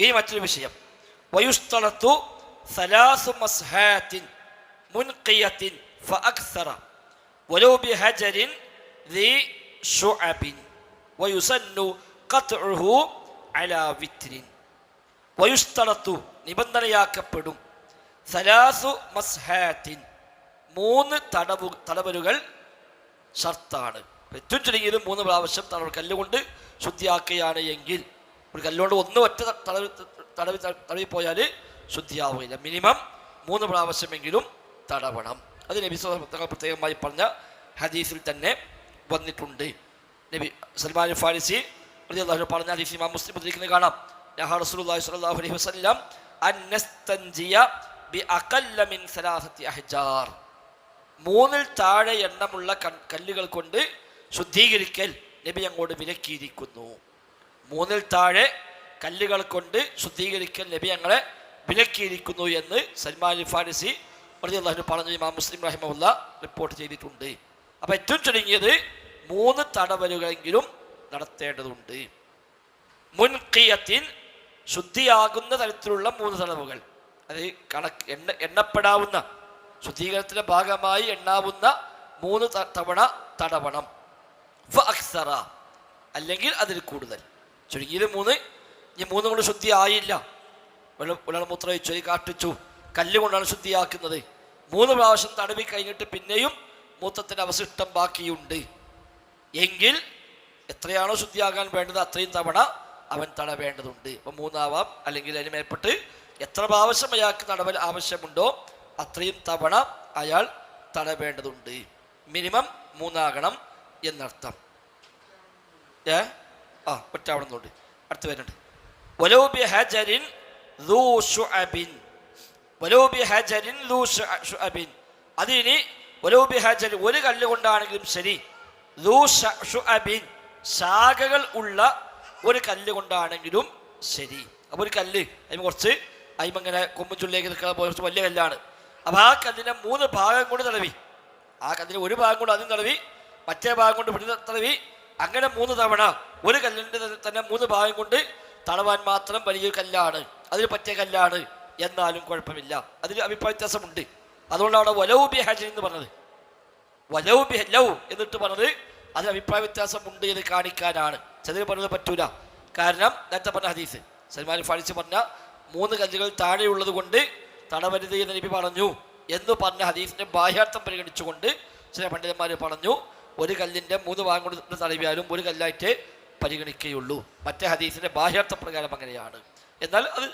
ഇനി മറ്റൊരു വിഷയം, വയുസ്തളത്തു സലാസു മസ്ഹാത്തിൻ മുൻഖിയത്തിൻ ഫഅക്സറ വലൗ ബിഹജരിൻ ദി ശുഅബിൻ വയുസന്നു ഖത്ഉഹു അലാ വിത്രിൻ. വയുസ്തളത്തു നിബന്ധനയാക്കപ്പെടും, സലാസു മസ്ഹാത്തിൻ 3 തടവലുകൾ ഷർത്താണ്. ഏറ്റവും ചുരുങ്ങിയത് 3 പ്രാവശ്യം കല്ലുകൊണ്ട് ശുദ്ധിയാക്കുകയാണ് എങ്കിൽ, ഒരു കല്ലുകൊണ്ട് ഒറ്റ തടവി പോയാൽ ശുദ്ധിയാവുകയില്ല. മിനിമം 3 പ്രാവശ്യമെങ്കിലും തടവണം. അത് നബി തങ്ങൾ പ്രത്യേകമായി പറഞ്ഞ ഹദീസിൽ തന്നെ വന്നിട്ടുണ്ട്. നബി സൽമാൻ ഫാരിസി റളിയല്ലാഹു പറഞ്ഞ ഹദീസ് ഇമാം മുസ്ലിം ഉദ്ധരിക്കുന്നത് കാണാം. നഹ റസൂലുള്ളാഹി സ്വല്ലല്ലാഹു അലൈഹി വസല്ലം അൻ നസ്തൻജിയ ബിഅഖല്ല മിൻ 3 അഹ്ജാർ. 3 താഴെ എണ്ണമുള്ള കല്ലുകൾ കൊണ്ട് ശുദ്ധീകരിക്കൽ നബി അങ്ങോട്ട് വിലക്കിയിരിക്കുന്നു. 3 താഴെ കല്ലുകൾ കൊണ്ട് ശുദ്ധീകരിക്കൽ നബി ഞങ്ങളെ വിലക്കിയിരിക്കുന്നു എന്ന് സൽമാൻ ഫാരിസി റളിയല്ലാഹു പറഞ്ഞു. ഇമാം മുസ്ലിം റഹിമഹുല്ലാഹ് റിപ്പോർട്ട് ചെയ്തിട്ടുണ്ട്. അപ്പം ഏറ്റവും ചുരുങ്ങിയത് 3 തടവലുകളെങ്കിലും നടത്തേണ്ടതുണ്ട്. മുൻഖിയത്തിൻ ശുദ്ധിയാകുന്ന തരത്തിലുള്ള 3 തടവുകൾ, അത് എണ്ണപ്പെടാവുന്ന ശുദ്ധീകരണത്തിന്റെ ഭാഗമായി എണ്ണാവുന്ന 3 തവണ തടവണം. ഫഅക്സറ അല്ലെങ്കിൽ അതിൽ കൂടുതൽ. ചുരുങ്ങിയത് 3. ഇനി 3 കൊണ്ട് ശുദ്ധി ആയില്ല, ഒരാൾ മൂത്രമൊഴിച്ചു, കാട്ടിച്ചു, കല്ലുകൊണ്ടാണ് ശുദ്ധിയാക്കുന്നത്, 3 പ്രാവശ്യം തടവി കഴിഞ്ഞിട്ട് പിന്നെയും മൂത്രത്തിന്റെ അവശിഷ്ടം ബാക്കിയുണ്ട് എങ്കിൽ എത്രയാണോ ശുദ്ധിയാകാൻ വേണ്ടത് അത്രയും തവണ അവൻ തടവേണ്ടതുണ്ട്. അപ്പം 3 ആവാം, അല്ലെങ്കിൽ അതിന് മേൽപ്പെട്ട് എത്ര പ്രാവശ്യം അയാൾക്ക് തടവൽ ആവശ്യമുണ്ടോ അത്രയും തവണ അയാൾ തടവേണ്ടതുണ്ട്. മിനിമം 3 ആകണം എന്നർത്ഥം. ഒറ്റാവണമെന്നുണ്ട്. അടുത്ത് വരുന്നുണ്ട്, വലൗ ബിഹജരിൻ ദൂ ശുഅബിൻ. വലൗ ബിഹജരിൻ ദൂ ശുഅബിൻ, അതിനി വലൗ ബിഹജരിൻ ഒരു കല്ല് കൊണ്ടാണെങ്കിലും ശരി, ദൂ ശുഅബിൻ ശാഖകൾ ഉള്ള ഒരു കല്ല് കൊണ്ടാണെങ്കിലും ശരി. അപ്പോൾ ഒരു കല്ല് അതിന് കുറച്ച് അയിമങ്ങനെ കൊമ്പും ചുള്ളിലേക്ക് നിൽക്കുന്ന പോലെ കുറച്ച് വലിയ കല്ലാണ്. അപ്പോൾ ആ കല്ലിനെ 3 ഭാഗം കൊണ്ട് തടവി, ആ കല്ലിന് ഒരു ഭാഗം കൊണ്ട് അതിന് തടവി, മറ്റേ ഭാഗം കൊണ്ട് പിടി തടവി, അങ്ങനെ 3 തവണ ഒരു കല്ലിൻ്റെ തന്നെ 3 ഭാഗം കൊണ്ട് തടവാൻ മാത്രം വലിയൊരു കല്ലാണ്, അതിന് പറ്റിയ കല്ലാണ് എന്നാലും കുഴപ്പമില്ല. അതിൽ അഭിപ്രായ വ്യത്യാസമുണ്ട്. അതുകൊണ്ടാണ് അവിടെ വലൗ ബിഹജരിൻ എന്ന് പറഞ്ഞത്. വലൗ ലൗ എന്നിട്ട് പറഞ്ഞത് അതിന് അഭിപ്രായ വ്യത്യാസമുണ്ട് എന്ന് കാണിക്കാനാണ്. ചിലർ പറഞ്ഞത് പറ്റൂല. കാരണം നേരത്തെ പറഞ്ഞ ഹദീസ് സൽമാൻ ഫാരിസി പറഞ്ഞ 3 കല്ലുകൾ താഴെയുള്ളത് കൊണ്ട് തടവരുത് എന്ന് നബി പറഞ്ഞു എന്ന് പറഞ്ഞ ഹദീസിന്റെ ബാഹ്യാർത്ഥം പരിഗണിച്ചുകൊണ്ട് ചില പണ്ഡിതന്മാർ പറഞ്ഞു ഒരു കല്ലിന്റെ 3 ഭാഗം കൊണ്ട് തടവിയാലും ഒരു കല്ലായിട്ടേ പരിഗണിക്കുകയുള്ളൂ. മറ്റേ ഹദീസിന്റെ ബാഹ്യാർത്ഥ പ്രകാരം അങ്ങനെയാണ്. എന്നാൽ അത്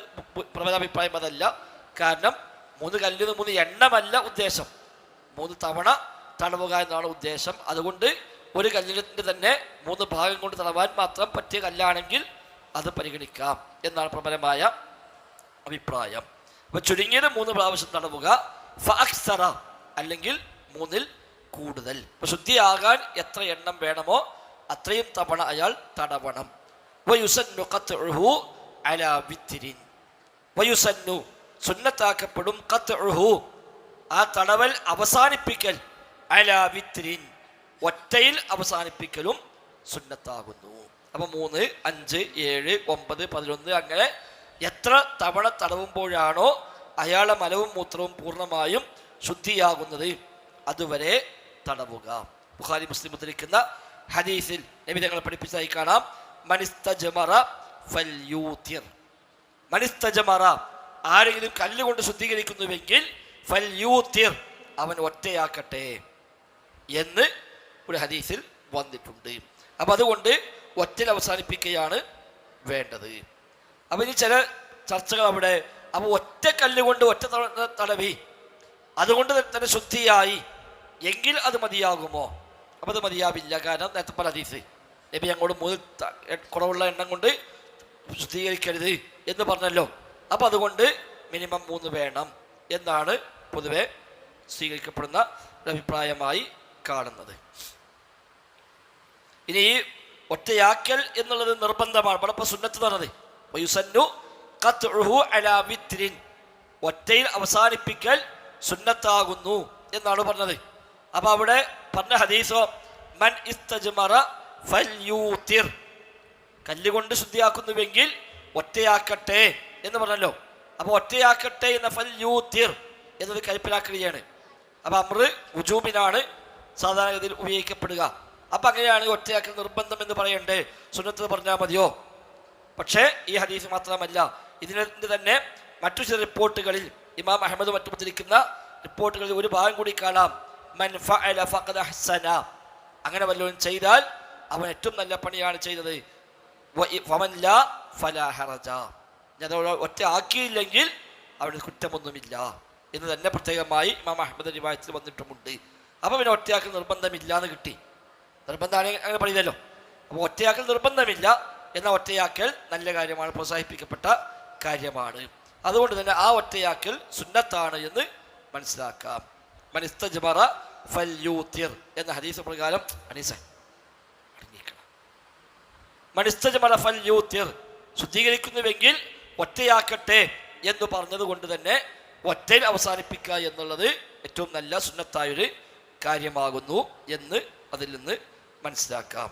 പ്രബലാഭിപ്രായം അതല്ല. കാരണം 3 കല്ലിന് 3 എണ്ണമല്ല ഉദ്ദേശം, 3 തവണ തടവുക എന്നാണ് ഉദ്ദേശം. അതുകൊണ്ട് ഒരു കല്ലിൻ്റെ തന്നെ 3 ഭാഗം കൊണ്ട് തടവാൻ മാത്രം പറ്റിയ കല്ലാണെങ്കിൽ അത് പരിഗണിക്കാം എന്നാണ് പ്രബലമായ അഭിപ്രായം. അപ്പൊ ചുരുങ്ങിയത് 3 പ്രാവശ്യം തടവുക. ഫഅക്സറ അല്ലെങ്കിൽ 3-ൽ കൂടുതൽ. ഇപ്പൊ ശുദ്ധിയാകാൻ എത്ര എണ്ണം വേണമോ അത്രയും തവണ അയാൾ തടവണം. വയുസന്നു ഖത്ഉഹു അലാ വിത്രിൻ. വയുസന്നു സുന്നത്താക്കപ്പെടും, ഖത്ഉഹു ആ തടവൽ അവസാനിപ്പിക്കൽ, അലാ വിത്രിൻ ഒറ്റയിൽ അവസാനിപ്പിക്കലും സുന്നത്താകുന്നു. അപ്പൊ 3, 5, 7, 9, 11 അങ്ങനെ എത്ര തവണ തടവുമ്പോഴാണോ അയാളെ മലവും മൂത്രവും പൂർണ്ണമായും ശുദ്ധിയാകുന്നത് അതുവരെ തടവുക. ബുഖാരി മുസ്ലിം ഉദ്ധരിക്കുന്ന ഹദീസിൽ നബി തങ്ങൾ പഠിപ്പിച്ചതായി കാണാം, മനിസ്തജ്മറ ഫൽയൂതിർ. മനിസ്തജ്മറ ആരെങ്കിലും കല്ലുകൊണ്ട് ശുദ്ധീകരിക്കുന്നുവെങ്കിൽ ഫൽയൂതിർ അവൻ ഒറ്റയാക്കട്ടെ എന്ന് ഒരു ഹദീസിൽ വന്നിട്ടുണ്ട്. അപ്പം അതുകൊണ്ട് ഒറ്റയിൽ അവസാനിപ്പിക്കുകയാണ് വേണ്ടത്. അപ്പം ഇനി ചില ചർച്ചകൾ അവിടെ, അപ്പോൾ ഒറ്റ കല്ലുകൊണ്ട് ഒറ്റ തടവി അതുകൊണ്ട് തന്നെ ശുദ്ധിയായി എങ്കിൽ അത് മതിയാകുമോ? അപ്പം അത് മതിയാവില്ല. കാരണം നേരത്തെ പല ഹദീസ് നബി അങ്ങോട്ട് 3 കുറവുള്ള എണ്ണം കൊണ്ട് ശുദ്ധീകരിക്കരുത് എന്ന് പറഞ്ഞല്ലോ. അപ്പം അതുകൊണ്ട് മിനിമം 3 വേണം എന്നാണ് പൊതുവെ സ്വീകരിക്കപ്പെടുന്ന ഒരു അഭിപ്രായമായി കാണുന്നത്. ഇനി ഈ ഒറ്റയാക്കൽ എന്നുള്ളത് നിർബന്ധമാണ്. ഇവിടെ ഇപ്പോൾ സുന്നത്ത് പറഞ്ഞത് വയുസന്നു ഖത്ഉഹു അലാ വിത്രിൻ, ഒറ്റയിൽ അവസാനിപ്പിക്കൽ സുന്നത്താകുന്നു എന്നാണ് പറഞ്ഞത്. അപ്പൊ അവിടെ പറഞ്ഞ ഹദീസോ മൻ ഇസ്തജ്മറ ഫൽയൂതിർ, കല്ലുകൊണ്ട് ശുദ്ധിയാക്കുന്നുവെങ്കിൽ ഒറ്റയാക്കട്ടെ എന്ന് പറഞ്ഞല്ലോ. അപ്പോൾ ഒറ്റയാക്കട്ടെ എന്ന ഫൽ യൂത്തിർ എന്നത് കൽപ്പനാക്രിയയാണ്. അപ്പോൾ അമ്ര് വുജൂബിനാണ് സാധാരണഗതിയിൽ ഉപയോഗിക്കപ്പെടുക. അപ്പം അങ്ങനെയാണെങ്കിൽ ഒറ്റയാക്കൽ നിർബന്ധം എന്ന് പറയണ്ടേ, സുന്നത്ത് പറഞ്ഞാൽ മതിയോ? പക്ഷേ ഈ ഹദീസ് മാത്രമല്ല, ഇതിൻ്റെ തന്നെ മറ്റു ചില റിപ്പോർട്ടുകളിൽ ഇമാം അഹമ്മദ് മറ്റും ഉദ്ധരിക്കുന്ന റിപ്പോർട്ടുകളിൽ ഒരു ഭാഗം കൂടി കാണാം, മൻ ഫഅല ഫഖദ അഹ്സന, അങ്ങനെ വല്ലവൻ ചെയ്താൽ അവൻ ഏറ്റവും നല്ല പണിയാണ് ചെയ്തത്. വമൻ ലാ ഫലാ ഹറജ, ഞാൻ ഒറ്റ ആക്കിയില്ലെങ്കിൽ അവന് കുറ്റമൊന്നുമില്ല എന്ന് തന്നെ പ്രത്യേകമായി ഇമാം അഹമ്മദ് റിവായത്തിൽ വന്നിട്ടുമുണ്ട്. അപ്പോൾ പിന്നെ ഒറ്റയാക്കൽ നിർബന്ധമില്ല എന്ന് കിട്ടി. നിർബന്ധമാണെങ്കിൽ അങ്ങനെ പറയില്ലല്ലോ. അപ്പോൾ ഒറ്റയാക്കൽ നിർബന്ധമില്ല, എന്നാൽ ഒറ്റയാക്കൽ നല്ല കാര്യമാണ്, പ്രോത്സാഹിപ്പിക്കപ്പെട്ട കാര്യമാണ്. അതുകൊണ്ട് തന്നെ ആ ഒറ്റയാക്കൽ സുന്നത്താണ് എന്ന് മനസ്സിലാക്കാം. മനിസ്തജ്മറ ഫൽയൂത്തിർ എന്ന ഹദീസ് പ്രകാരം മനിസ്തജ്മറ ഫൽയൂത്തിർ, ശുദ്ധീകരിക്കുന്നുവെങ്കിൽ ഒറ്റയാക്കട്ടെ എന്ന് പറഞ്ഞത് കൊണ്ട് തന്നെ ഒറ്റയിൽ അവസാനിപ്പിക്കുക എന്നുള്ളത് ഏറ്റവും നല്ല സുന്നത്തായൊരു കാര്യമാകുന്നു എന്ന് അതിൽ നിന്ന് മനസ്സിലാക്കാം.